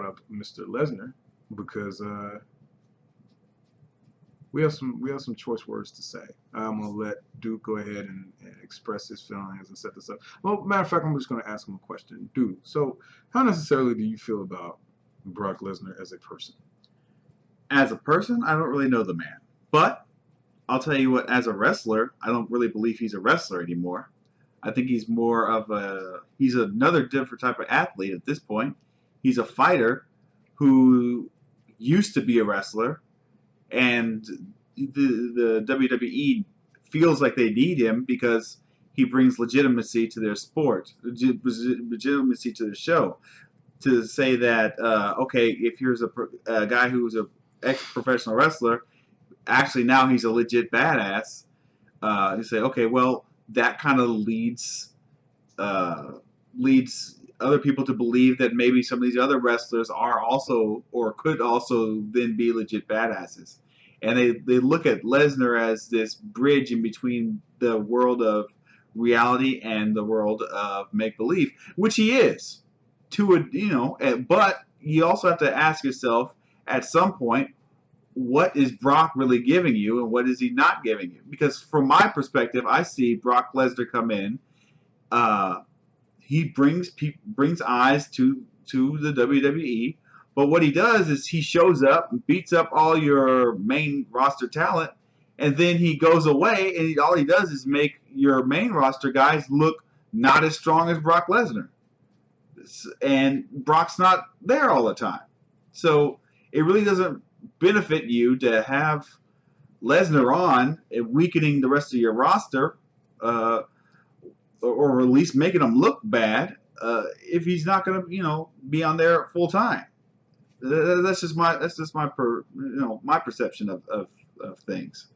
up Mr. Lesnar because we have some choice words to say. I'm gonna let Duke go ahead and express his feelings and set this up. Well, matter of fact, I'm just gonna ask him a question. Duke, so how necessarily do you feel about Brock Lesnar as a person? As a person, I don't really know the man. But I'll tell you what, as a wrestler, I don't really believe he's a wrestler anymore. I think he's more of he's another different type of athlete at this point. He's a fighter who used to be a wrestler, and the WWE feels like they need him because he brings legitimacy to their sport, legitimacy to the show. To say that, okay, if here's a guy who's a ex-professional wrestler, actually now he's a legit badass. You say, okay, well, that kind of leads other people to believe that maybe some of these other wrestlers are also or could also then be legit badasses. And they look at Lesnar as this bridge in between the world of reality and the world of make-believe, which he is. But you also have to ask yourself at some point, what is Brock really giving you and what is he not giving you? Because from my perspective, I see Brock Lesnar come in. He brings eyes to the WWE, but what he does is he shows up and beats up all your main roster talent, and then he goes away and all he does is make your main roster guys look not as strong as Brock Lesnar. And Brock's not there all the time. So it really doesn't benefit you to have Lesnar on and weakening the rest of your roster, or at least making him look bad if he's not going to, be on there full time. That's just my my perception of things.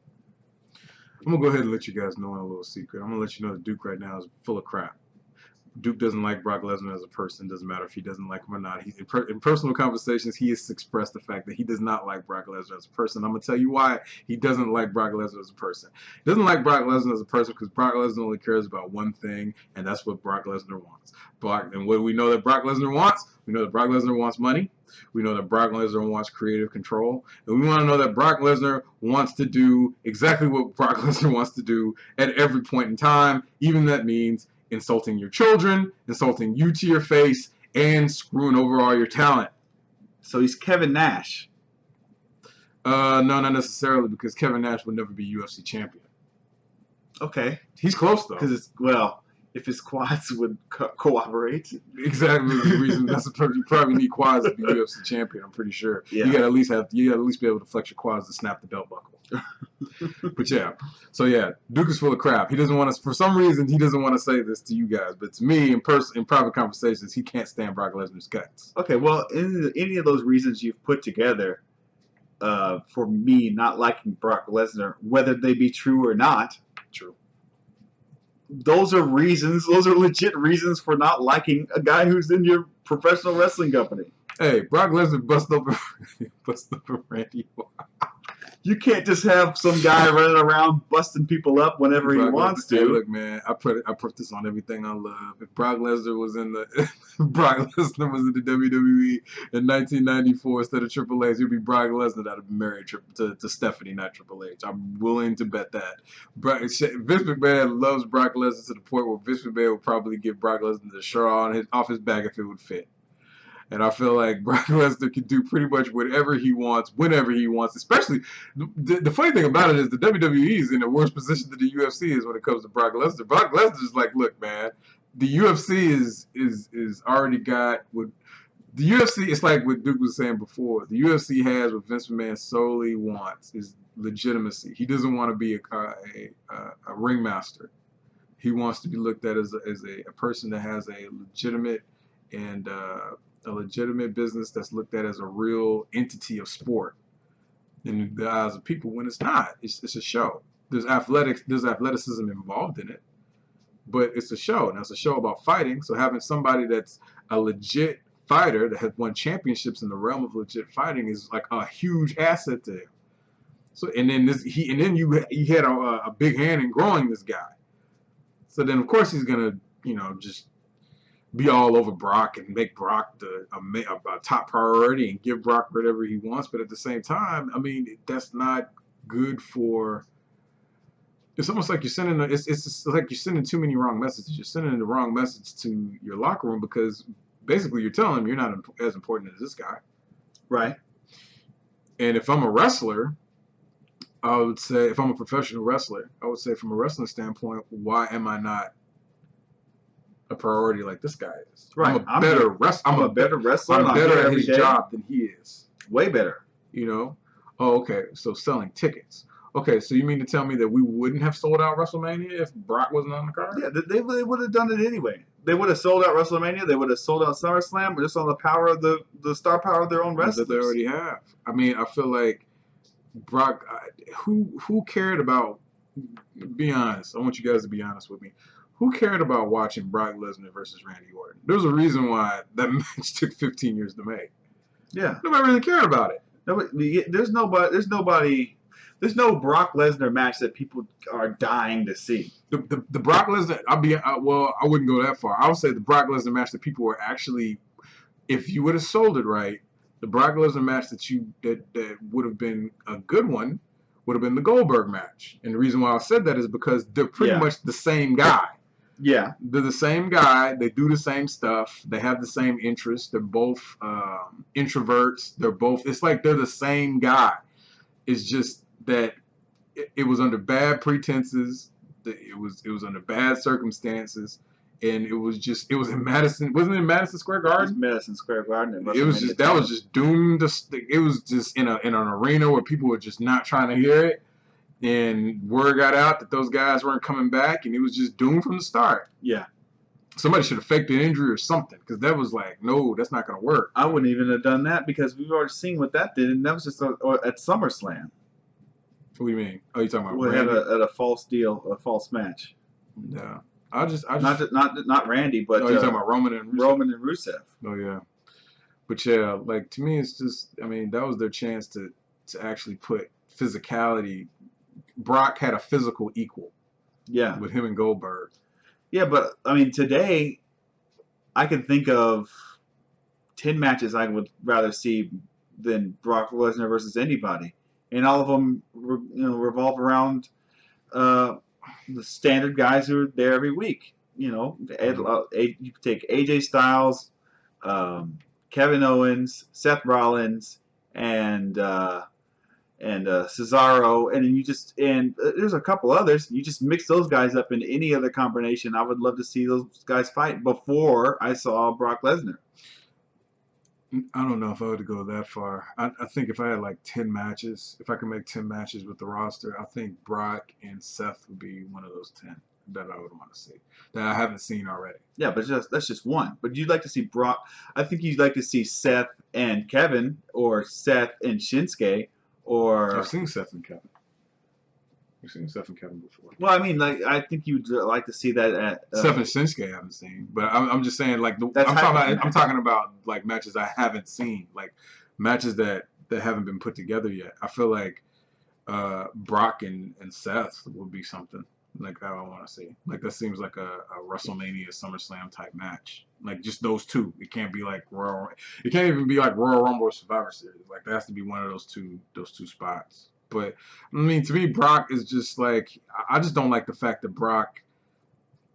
I'm gonna go ahead and let you guys know a little secret. I'm gonna let you know that Duke right now is full of crap. Duke doesn't like Brock Lesnar as a person. Doesn't matter if he doesn't like him or not. He's in personal conversations, he has expressed the fact that he does not like Brock Lesnar as a person. I'm going to tell you why he doesn't like Brock Lesnar as a person. He doesn't like Brock Lesnar as a person because Brock Lesnar only cares about one thing, and that's what Brock Lesnar wants. And what do we know that Brock Lesnar wants? We know that Brock Lesnar wants money. We know that Brock Lesnar wants creative control. And we want to know that Brock Lesnar wants to do exactly what Brock Lesnar wants to do at every point in time, even that means insulting your children, insulting you to your face, and screwing over all your talent. So he's Kevin Nash. No, not necessarily, because Kevin Nash would never be UFC champion. Okay. He's close, though. Because if his quads would cooperate. Exactly the reason. You probably need quads to be UFC champion. I'm pretty sure. Yeah. You gotta at least be able to flex your quads to snap the belt buckle. But yeah, so yeah, Duke is full of crap. He doesn't want to. For some reason, he doesn't want to say this to you guys, but to me, in private conversations, he can't stand Brock Lesnar's guts. Okay, well, any of those reasons you've put together, for me not liking Brock Lesnar, whether they be true or not. True. Those are reasons. Those are legit reasons for not liking a guy who's in your professional wrestling company. Hey, Brock Lesnar bust up Randy Orton. You can't just have some guy running around busting people up whenever he wants to. Hey, look, man, I put this on everything I love. If Brock Lesnar was in the WWE in 1994 instead of Triple H, it'd be Brock Lesnar that'd be married to Stephanie, not Triple H. I'm willing to bet that. Vince McMahon loves Brock Lesnar to the point where Vince McMahon would probably give Brock Lesnar the shirt off his back if it would fit. And I feel like Brock Lesnar can do pretty much whatever he wants, whenever he wants. Especially, the funny thing about it is the WWE is in a worse position than the UFC is when it comes to Brock Lesnar. Brock Lesnar is like, look, man, the UFC is already got what the UFC. It's like what Duke was saying before. The UFC has what Vince McMahon solely wants is legitimacy. He doesn't want to be a ringmaster. He wants to be looked at as a person that has a legitimate and a legitimate business that's looked at as a real entity of sport in the eyes of people when it's not. It's a show. There's athleticism involved in it, but it's a show. And it's a show about fighting. So having somebody that's a legit fighter that has won championships in the realm of legit fighting is like a huge asset to him. So and then he had a big hand in growing this guy. So then of course he's gonna just be all over Brock and make Brock a top priority and give Brock whatever he wants. But at the same time, I mean, that's not good for. It's almost like you're sending. It's like you're sending too many wrong messages. You're sending the wrong message to your locker room because basically you're telling them you're not as important as this guy. Right. And if I'm a wrestler, I would say, if I'm a professional wrestler, I would say from a wrestling standpoint, why am I not a priority like this guy is? Right. I'm a better wrestler. I'm a better wrestler. I'm better at his day. job than he is. Way better. You know? Oh, okay. So selling tickets. Okay, so you mean to tell me that we wouldn't have sold out WrestleMania if Brock wasn't on the card? Yeah, they would have done it anyway. They would have sold out WrestleMania. They would have sold out SummerSlam, but just on the power of the star power of their own wrestlers. That they already have. I mean, I feel like Brock. Who cared about? Be honest. I want you guys to be honest with me. Who cared about watching Brock Lesnar versus Randy Orton? There's a reason why that match took 15 years to make. Yeah, nobody really cared about it. There's no Brock Lesnar match that people are dying to see. The Brock Lesnar, I wouldn't go that far. I would say the Brock Lesnar match that people were actually, if you would have sold it right, the Brock Lesnar match that would have been a good one would have been the Goldberg match. And the reason why I said that is because they're pretty much the same guy. Yeah. They're the same guy. They do the same stuff. They have the same interests. They're both introverts. It's like they're the same guy. It's just that it was under bad pretenses. It was under bad circumstances, and it was in Madison. Wasn't it in Madison Square Garden? It was Madison Square Garden. It was just doomed. It was just in an arena where people were just not trying to hear it, and word got out that those guys weren't coming back, and it was just doomed from the start. Yeah. Somebody should have faked an injury or something, because that was like, no, that's not going to work. I wouldn't even have done that because we've already seen what that did, and that was just at SummerSlam. What do you mean? Oh, you talking about? We had a false deal, a false match. Yeah, I just not Randy, but you talking about Roman and Rusev. Oh yeah, but yeah, like to me, it's just, I mean, that was their chance to actually put physicality. Brock had a physical equal. Yeah, with him and Goldberg. Yeah, but I mean, today I can think of 10 matches I would rather see than Brock Lesnar versus anybody. And all of them, revolve around the standard guys who are there every week. You take AJ Styles, Kevin Owens, Seth Rollins, and Cesaro, and there's a couple others. You just mix those guys up in any other combination. I would love to see those guys fight before I saw Brock Lesnar. I don't know if I would go that far. I think if I had like 10 matches, if I could make 10 matches with the roster, I think Brock and Seth would be one of those 10 that I would want to see, that I haven't seen already. Yeah, but that's just one. But you'd like to see Brock. I think you'd like to see Seth and Kevin, or Seth and Shinsuke, or... I've seen Seth and Kevin. We've seen Seth and Kevin before. Well, I mean, like, I think you'd like to see that at... Seth and Shinsuke I haven't seen. But I'm just saying, like, I'm talking about, like, matches I haven't seen. Like, matches that haven't been put together yet. I feel like Brock and Seth would be something, like, that I want to see. Like, that seems like a WrestleMania, SummerSlam type match. Like, just those two. It can't be like Royal... It can't even be like Royal Rumble or Survivor Series. Like, that has to be one of those two spots. But, I mean, to me, Brock is just like, I just don't like the fact that Brock,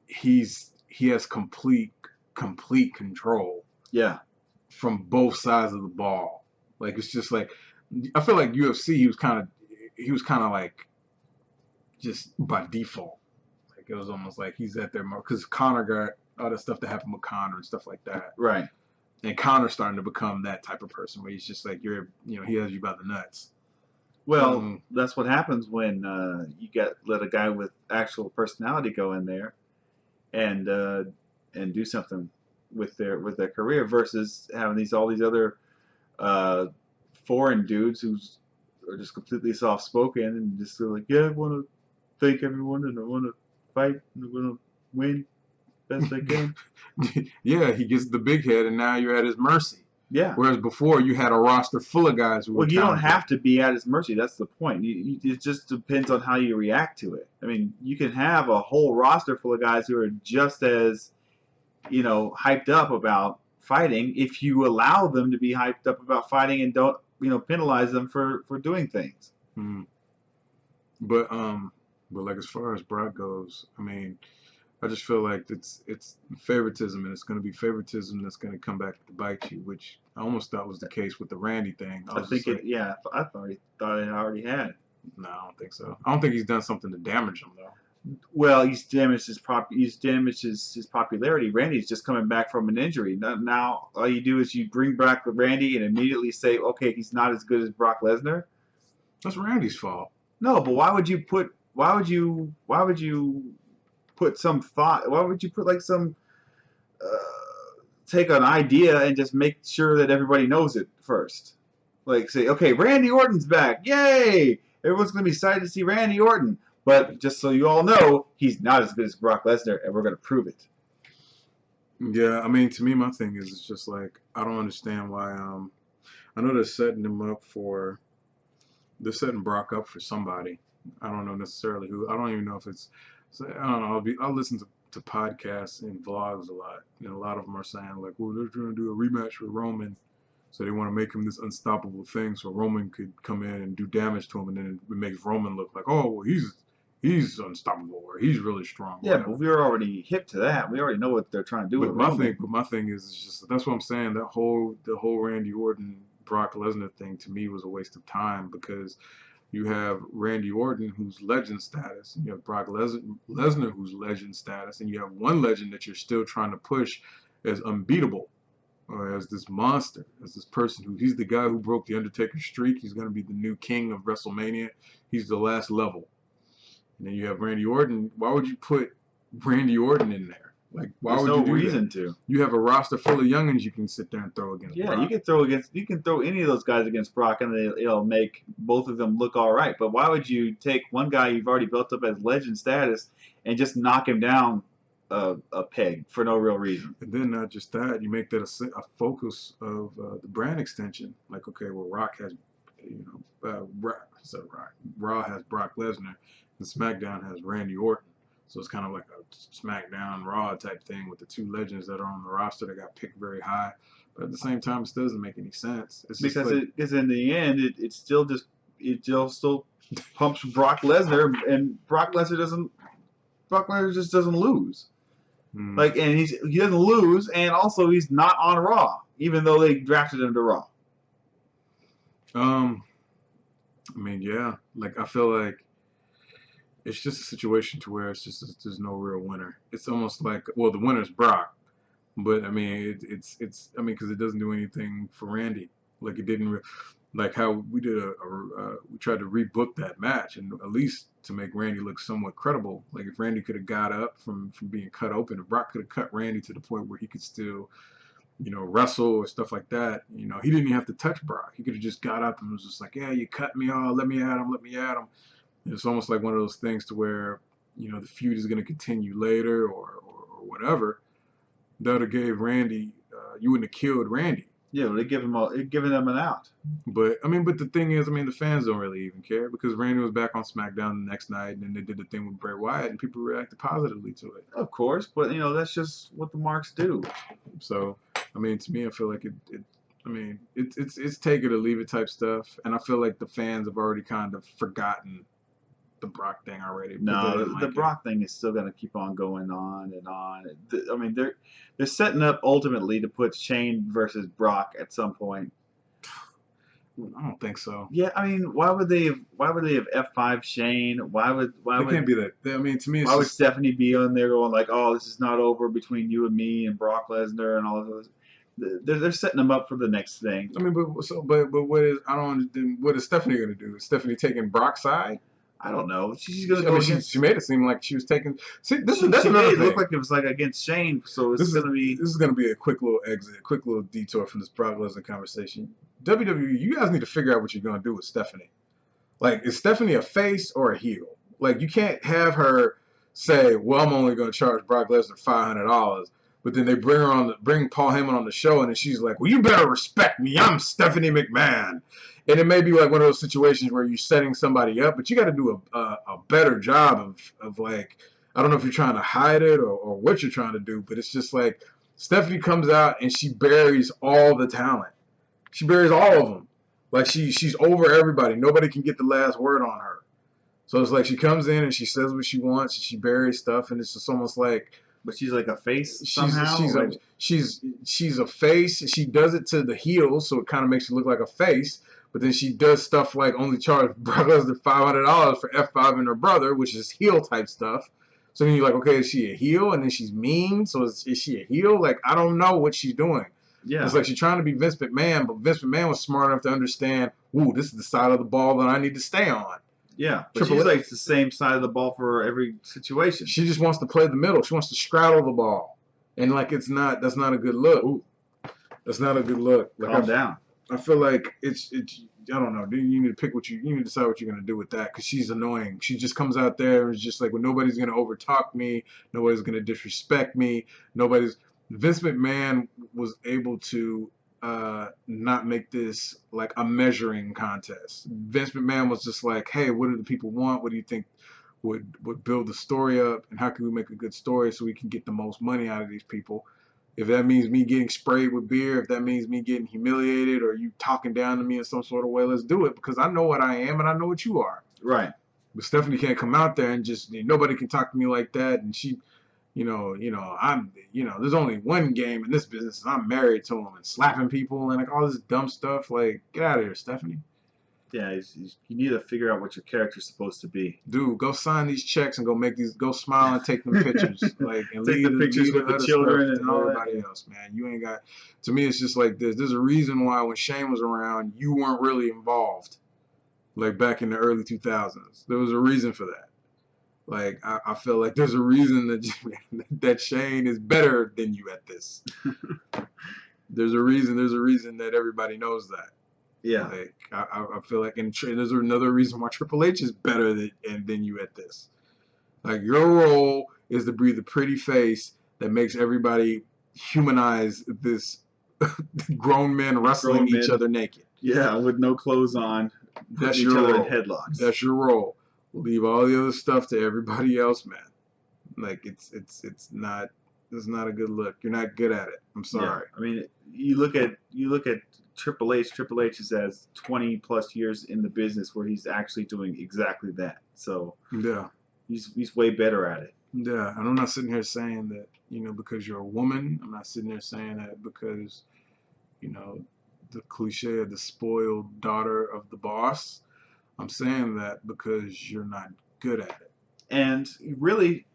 he has complete control. Yeah. From both sides of the ball. Like, it's just like, I feel like UFC, he was kind of like, just by default. Like, it was almost like he's at there more, because Conor got all the stuff that happened with Conor and stuff like that. Right. And Conor's starting to become that type of person where he's just like, he has you by the nuts. Well, that's what happens when you let a guy with actual personality go in there and do something with their career, versus having all these other foreign dudes who are just completely soft spoken and just like, yeah, I want to thank everyone and I want to fight and I want to win best I can. Yeah, he gets the big head and now you're at his mercy. Yeah. Whereas before you had a roster full of guys who were you don't have to be at his mercy. That's the point. It just depends on how you react to it. I mean, you can have a whole roster full of guys who are just as hyped up about fighting if you allow them to be hyped up about fighting and don't, penalize them for doing things. Mm. But like as far as Brock goes, I mean, I just feel like it's favoritism, and it's going to be favoritism that's going to come back to bite you, which I almost thought was the case with the Randy thing. I I was just think like, I thought it already had. no, I don't think so. I don't think he's done something to damage him though. Well, he's damaged his popularity. Randy's just coming back from an injury. Now all you do is you bring back Randy and immediately say, okay, he's not as good as Brock Lesnar. That's Randy's fault. No, but why would you put some thought? Why would you put like some take an idea and just make sure that everybody knows it first? Like say, okay, Randy Orton's back, yay! Everyone's gonna be excited to see Randy Orton. But just so you all know, he's not as good as Brock Lesnar, and we're gonna prove it. Yeah, I mean, to me, my thing is it's just like I don't understand why. I know they're setting setting Brock up for somebody. I don't know necessarily who. I don't even know if it's. So, I don't know. I'll listen to podcasts and vlogs a lot, and a lot of them are saying like, well, they're trying to do a rematch with Roman, so they want to make him this unstoppable thing, so Roman could come in and do damage to him, and then it makes Roman look like, oh, well, he's unstoppable, or he's really strong. Yeah, but we're already hip to that. We already know what they're trying to do with Roman. But my thing is just that's what I'm saying. The whole Randy Orton Brock Lesnar thing to me was a waste of time, because you have Randy Orton, who's legend status, and you have Brock Lesnar, who's legend status, and you have one legend that you're still trying to push as unbeatable, or as this monster, as this person he's the guy who broke the Undertaker streak. He's going to be the new king of WrestleMania. He's the last level. And then you have Randy Orton. Why would you put Randy Orton in there? Like, why would you do that? There's no reason to. You have a roster full of youngins you can sit there and throw against Brock. You can throw any of those guys against Brock, and it'll make both of them look all right. But why would you take one guy you've already built up as legend status and just knock him down a peg for no real reason? And then not just that, you make that a focus of the brand extension. Like, okay, well, Raw has Brock Lesnar, and SmackDown has Randy Orton. So it's kind of like a SmackDown Raw type thing with the two legends that are on the roster that got picked very high. But at the same time, it still doesn't make any sense. It's because in the end, it still pumps Brock Lesnar, and Brock Lesnar just doesn't lose. Like, and he doesn't lose, and also he's not on Raw, even though they drafted him to Raw. I mean, yeah. Like, I feel like it's just a situation to where there's no real winner. It's almost like, well, the winner's Brock, but I mean, it's because it doesn't do anything for Randy. Like, it didn't, like how we did we tried to rebook that match, and at least to make Randy look somewhat credible. Like, if Randy could have got up from being cut open, if Brock could have cut Randy to the point where he could still, wrestle or stuff like that, he didn't even have to touch Brock. He could have just got up and was just like, yeah, you cut me off, let me at him. It's almost like one of those things to where, the feud is going to continue later or whatever. That would have gave Randy, you wouldn't have killed Randy. Yeah, they giving them an out. But the thing is, the fans don't really even care, because Randy was back on SmackDown the next night, and then they did the thing with Bray Wyatt, and people reacted positively to it. Of course, but that's just what the marks do. So, to me, I feel like it's take it or leave it type stuff, and I feel like the fans have already kind of forgotten the Brock thing already. No, the Brock thing is still going to keep on going on and on. They're setting up ultimately to put Shane versus Brock at some point. I don't think so. Yeah, why would they have F5 Shane? Why would can't be that? To me, why would Stephanie be on there going like, oh, this is not over between you and me and Brock Lesnar and all of those? They're setting them up for the next thing. But what is Stephanie going to do? Is Stephanie taking Brock's side? I don't know. She's gonna go against. She made it seem like she was taking. See, that's she another made it thing. look like it was like against Shane. So this is gonna be a quick little exit, a quick little detour from this Brock Lesnar conversation. WWE, you guys need to figure out what you're gonna do with Stephanie. Like, is Stephanie a face or a heel? Like, you can't have her say, "Well, I'm only gonna charge Brock Lesnar $500," but then they bring Paul Heyman on the show, and then she's like, "Well, you better respect me. I'm Stephanie McMahon." And it may be like one of those situations where you're setting somebody up, but you got to do a better job of like, I don't know if you're trying to hide it or what you're trying to do, but it's just like, Stephanie comes out and she buries all the talent. She buries all of them. Like she's over everybody. Nobody can get the last word on her. So it's like she comes in and she says what she wants and she buries stuff, and it's just almost like. But she's like a face somehow. She's a face. She does it to the heels, so it kind of makes you look like a face. But then she does stuff like only charge Brock Lesnar $500 for F5 and her brother, which is heel type stuff. So then you're like, okay, is she a heel? And then she's mean. So is she a heel? Like, I don't know what she's doing. Yeah. It's like she's trying to be Vince McMahon, but Vince McMahon was smart enough to understand, ooh, this is the side of the ball that I need to stay on. Yeah, but she's like the same side of the ball for every situation. She just wants to play the middle. She wants to straddle the ball. And like that's not a good look. Ooh. That's not a good look. Like, Calm down. I feel like it's I don't know. You need to pick you need to decide what you're gonna do with that, because she's annoying. She just comes out there and is just like, well, nobody's gonna overtalk me, nobody's gonna disrespect me, Vince McMahon was able to not make this like a measuring contest. Vince McMahon was just like, hey, what do the people want? What do you think would build the story up, and how can we make a good story so we can get the most money out of these people? If that means me getting sprayed with beer, if that means me getting humiliated, or you talking down to me in some sort of way, let's do it, because I know what I am and I know what you are. Right. But Stephanie can't come out there and just, nobody can talk to me like that. And she, I'm, there's only one game in this business, and I'm married to him, and slapping people and like all this dumb stuff. Like, get out of here, Stephanie. Yeah, you need to figure out what your character's supposed to be. Dude, go sign these checks and go smile and take them pictures. Like, and take the pictures with the children and all everybody else, man. You ain't got, to me, it's just like this. There's a reason why when Shane was around, you weren't really involved. Like back in the early 2000s. There was a reason for that. Like, I feel like there's a reason that Shane is better than you at this. There's a reason that everybody knows that. Yeah. Like, I feel like, and there's another reason why Triple H is better than you at this. Like, your role is to be the pretty face that makes everybody humanize this grown men wrestling each other naked. Yeah, with no clothes on. That's your role. In headlocks. That's your role. Leave all the other stuff to everybody else, man. Like, it's not a good look. You're not good at it. I'm sorry. Yeah. I mean, you look at Triple H. Triple H has 20 plus years in the business where he's actually doing exactly that. So yeah, he's way better at it. Yeah, and I'm not sitting here saying that, because you're a woman. I'm not sitting there saying that because, the cliche of the spoiled daughter of the boss. I'm saying that because you're not good at it. And really,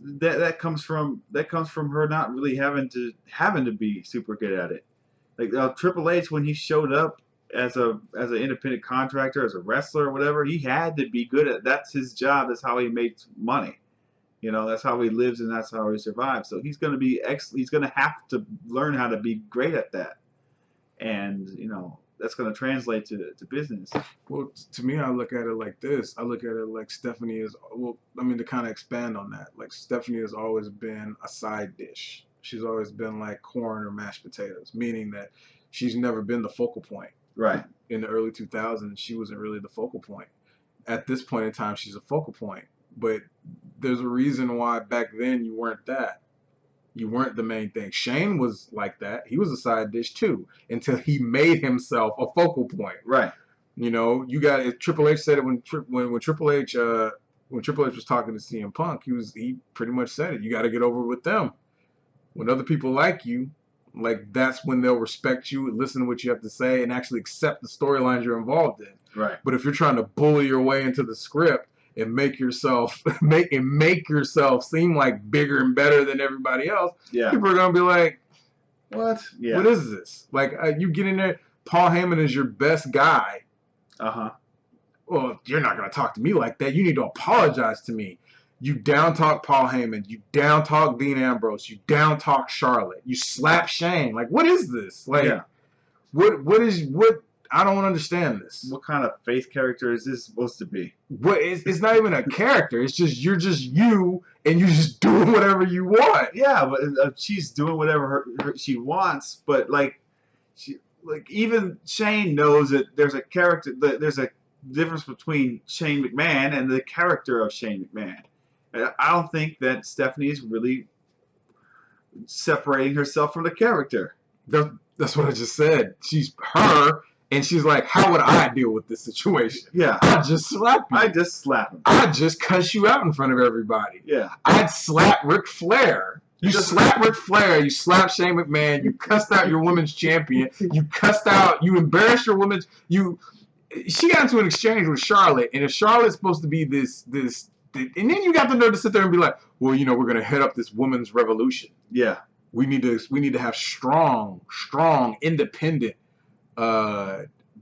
that comes from her not really having to be super good at it. Like Triple H, when he showed up as an independent contractor, as a wrestler or whatever, he had to be good at. That's his job. That's how he makes money. That's how he lives and that's how he survives. So he's going to be he's going to have to learn how to be great at that. And that's going to translate to business. Well, to me, I look at it like this. I look at it like Stephanie is, to kind of expand on that. Like, Stephanie has always been a side dish. She's always been like corn or mashed potatoes, meaning that she's never been the focal point. Right. In the early 2000s, she wasn't really the focal point. At this point in time, she's a focal point. But there's a reason why back then you weren't that. You weren't the main thing. Shane was like that. He was a side dish too, until he made himself a focal point. Right. You got Triple H said it when Triple H was talking to CM Punk. He pretty much said it. You got to get over with them. When other people like you, like, that's when they'll respect you and listen to what you have to say and actually accept the storylines you're involved in. Right. But if you're trying to bully your way into the script and make yourself seem like bigger and better than everybody else, yeah, people are gonna be like, "What? Yeah. What is this?" Like, you get in there. Paul Heyman is your best guy. Well, you're not gonna talk to me like that. You need to apologize to me. You down talk Paul Heyman. You down talk Dean Ambrose. You down talk Charlotte. You slap Shane. Like, what is this? Like, yeah. What? I don't understand this. What kind of face character is this supposed to be? It's not even a character. It's just you're just you, and you're just doing whatever you want. Yeah, but she's doing whatever she wants. But even Shane knows that there's a character. There's a difference between Shane McMahon and the character of Shane McMahon. I don't think that Stephanie is really separating herself from the character. That's what I just said. She's her, and she's like, how would I deal with this situation? Yeah. I'd just slap you. I just slap him. I'd just cuss you out in front of everybody. Yeah. I'd slap Ric Flair. You slap Ric Flair, you slap Shane McMahon, you cussed out your women's champion, you cussed out, you embarrassed your women's, she got into an exchange with Charlotte, and if Charlotte's supposed to be this, and then you got the nerve to sit there and be like, well, you know, we're going to head up this women's revolution. Yeah. We need to have strong, independent,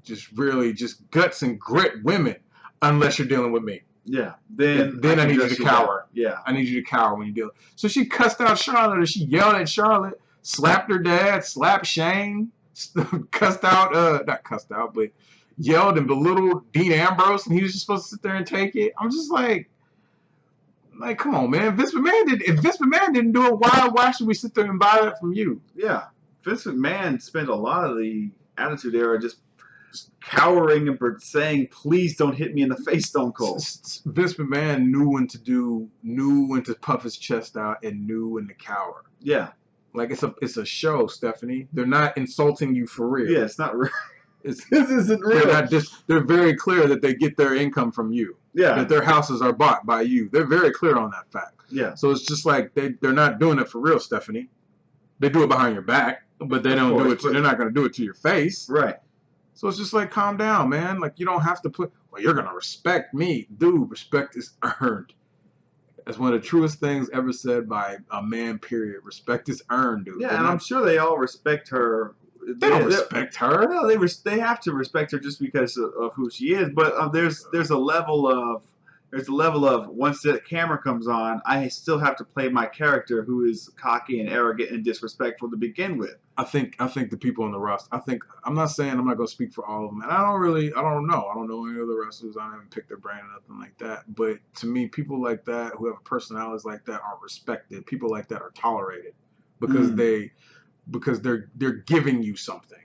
just guts and grit women, unless you're dealing with me. Yeah. Then I need you to cower. Yeah. I need you to cower when you deal. So she cussed out Charlotte, or she yelled at Charlotte, slapped her dad, slapped Shane, cussed out, not cussed out, but yelled and belittled Dean Ambrose, and he was just supposed to sit there and take it. I'm just like, come on, man. If Vince McMahon didn't do it, why should we sit there and buy that from you? Yeah. Vince McMahon spent a lot of the Attitude Era just cowering and saying, please don't hit me in the face, Stone Cold. Vince McMahon knew when to puff his chest out, and knew when to cower. Yeah. Like, it's a show, Stephanie. They're not insulting you for real. Yeah, it's not real. This isn't real. They're very clear that they get their income from you. Yeah. That their houses are bought by you. They're very clear on that fact. Yeah. So it's just like they're not doing it for real, Stephanie. They do it behind your back, but they don't do it. They're not going to do it to your face. Right. So it's just like, calm down, man. Like, you don't have to well, you're going to respect me. Dude, respect is earned. That's one of the truest things ever said by a man, period. Respect is earned, dude. Yeah, and I'm sure they all respect her. They don't respect her. No, they have to respect her just because of who she is. But there's a level of once the camera comes on, I still have to play my character who is cocky and arrogant and disrespectful to begin with. I think the people on the roster. I'm not saying I'm not going to speak for all of them, and I don't know. I don't know any of the wrestlers. I haven't picked their brain or nothing like that. But to me, people like that who have personalities like that are respected. People like that are tolerated because they're giving you something.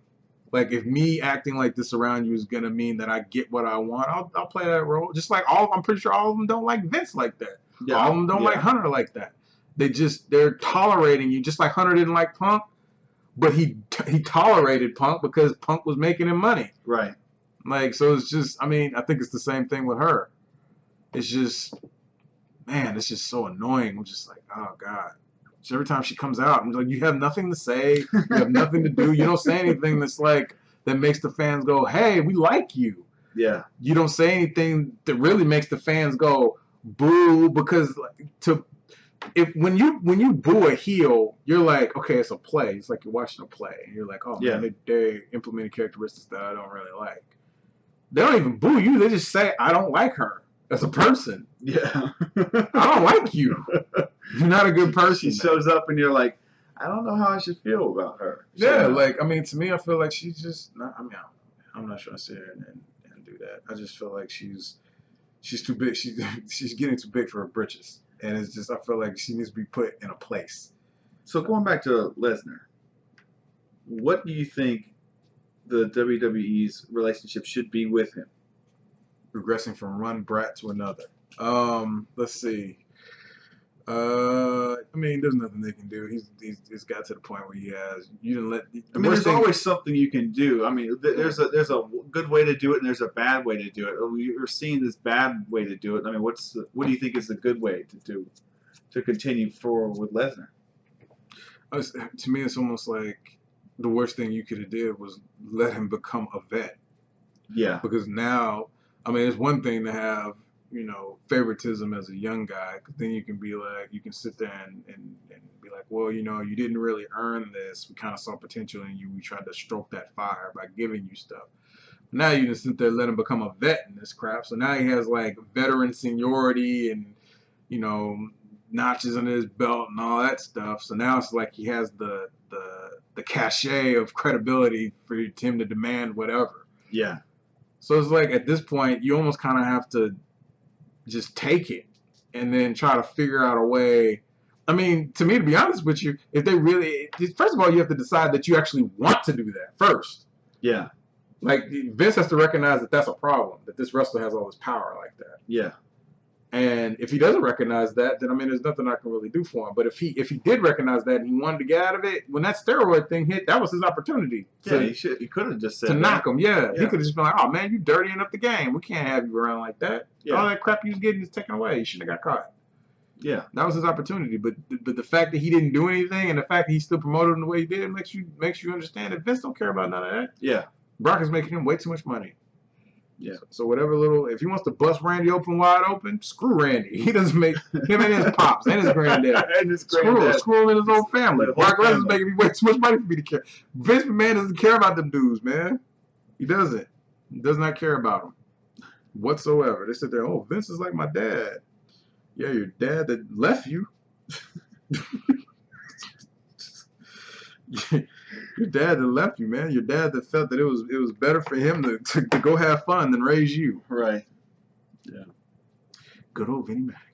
Like, if me acting like this around you is gonna mean that I get what I want, I'll play that role. Just like I'm pretty sure all of them don't like Vince like that. Yeah, all of them don't like Hunter like that. They're tolerating you, just like Hunter didn't like Punk, but he tolerated Punk because Punk was making him money. Right. Like, so it's just, I think it's the same thing with her. It's just, man, it's just so annoying. I'm just like, oh God. So every time she comes out, I'm like, you have nothing to say, you have nothing to do, you don't say anything that makes the fans go, hey, we like you. Yeah. You don't say anything that really makes the fans go, boo, because when you boo a heel, you're like, okay, it's a play. It's like you're watching a play, and you're like, oh man, they implemented characteristics that I don't really like. They don't even boo you, they just say, I don't like her as a person. Yeah. I don't like you. You're not a good person. She shows up and you're like, I don't know how I should feel about her. Yeah, to me, I feel like she's just not, I'm not trying to sit here and do that. I just feel like she's too big. She's getting too big for her britches. And it's just, I feel like she needs to be put in a place. So going back to Lesnar, what do you think the WWE's relationship should be with him? Regressing from one brat to another. Let's see. There's nothing they can do. He's got to the point where he has. You didn't let. There's always something you can do. There's a good way to do it and there's a bad way to do it. We're seeing this bad way to do it. What do you think is the good way to continue forward with Lesnar? To me, it's almost like the worst thing you could have did was let him become a vet. Yeah. Because now, it's one thing to have, favoritism as a young guy, because then you can be like, you can sit there and be like, well, you didn't really earn this. We kind of saw potential in you. We tried to stroke that fire by giving you stuff. Now you just sit there and let him become a vet in this crap. So now he has like veteran seniority and, notches under his belt and all that stuff. So now it's like he has the cachet of credibility for him to demand whatever. Yeah. So it's like at this point, you almost kind of have to just take it and then try to figure out a way. To me, to be honest with you, if they really, first of all, you have to decide that you actually want to do that first. Yeah. Like, Vince has to recognize that that's a problem, that this wrestler has all this power like that. Yeah. And if he doesn't recognize that, then I mean, there's nothing I can really do for him. But if he did recognize that and he wanted to get out of it, when that steroid thing hit, that was his opportunity. Yeah, he could have just said to that. knock him. Yeah, he Yeah. could have just been like, "Oh man, you dirtying up the game. We can't have you around like that. Yeah. All that crap you was getting is taken away. You shouldn't have got caught." Yeah. That was his opportunity. But the fact that he didn't do anything and the fact that he still promoted him the way he did makes you understand that Vince don't care about none of that. Yeah. Brock is making him way too much money. Yeah. So whatever little, if he wants to bust Randy wide open, screw Randy. He doesn't make him and his pops and his granddad. And his granddad. Screw him and his own family. The whole Brock Lesnar's family. making me way too much money for me to care. Vince McMahon doesn't care about them dudes, man. He doesn't. He does not care about them whatsoever. They sit there, oh, Vince is like my dad. Yeah, your dad that left you. Your dad that left you, man. Your dad that felt that it was better for him to go have fun than raise you. Right. Yeah. Good old Vinnie Mac.